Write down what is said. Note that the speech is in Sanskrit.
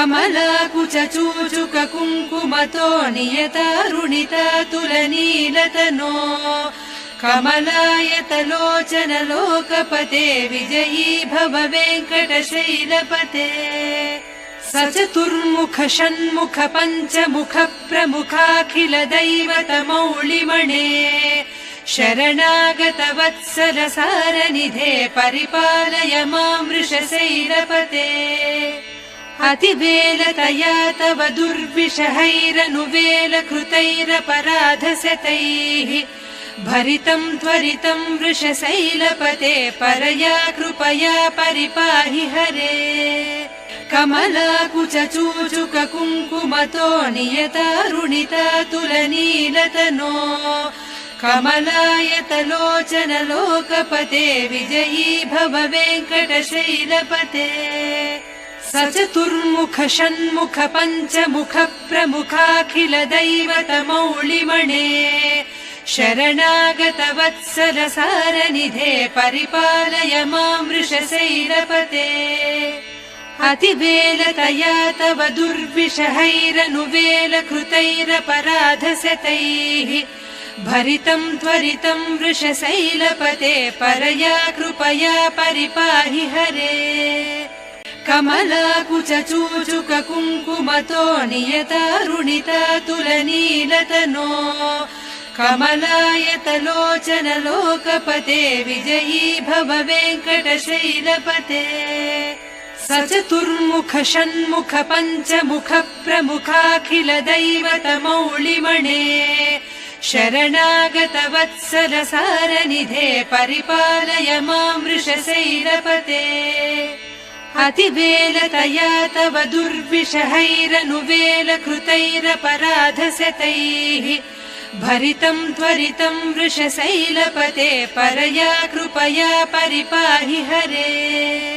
कमलाकुचूचुक कुङ्कुमतो नियतारुणिता तुलनीलतनो कमलायतलोचन लोकपते विजयी भव वेङ्कटशैलपते सचतुर्मुख षण्मुख पञ्चमुख प्रमुखाखिल दैवतमौलिमणे शरणागत वत्सल सारनिधे परिपालय मां वृषशैलपते अतिवेलतया तव दुर्विषहैरनुवेल कृतैरपराधशतैः भरितं त्वरितं वृषशैलपते परया कृपया परिपाहि हरे कमलाकुचूचुक कुङ्कुमतो नियतारुणिता तुलनीलतनो कमलायतलोचन लोकपते विजयी भव वेङ्कटशैलपते सचतुर्मुख षण्मुख पञ्चमुख प्रमुखाखिल दैवतमौलिमणे शरणागत वत्सल सारनिधे परिपालय मां वृषशैलपते अतिवेलतया तव दुर्विषहैरनुवेल कृतैरपराधशतैः भरितं त्वरितं वृषशैलपते परया कृपया परिपाहि हरे कमलाकुचूचुक कुङ्कुमतो नियतारुणिता तुलनीलतनो कमलायतलोचन लोकपते विजयी भव वेङ्कटशैलपते सचतुर्मुख षण्मुख पञ्चमुख प्रमुखाखिल दैवतमौलिमणे शरणागत वत्सल सारनिधे परिपालय मां वृषशैलपते अतिवेलतया तव दुर्विषहैरनुवेल कृतैरपराधशतैः भरितं त्वरितं वृषशैलपते परया कृपया परिपाहि हरे।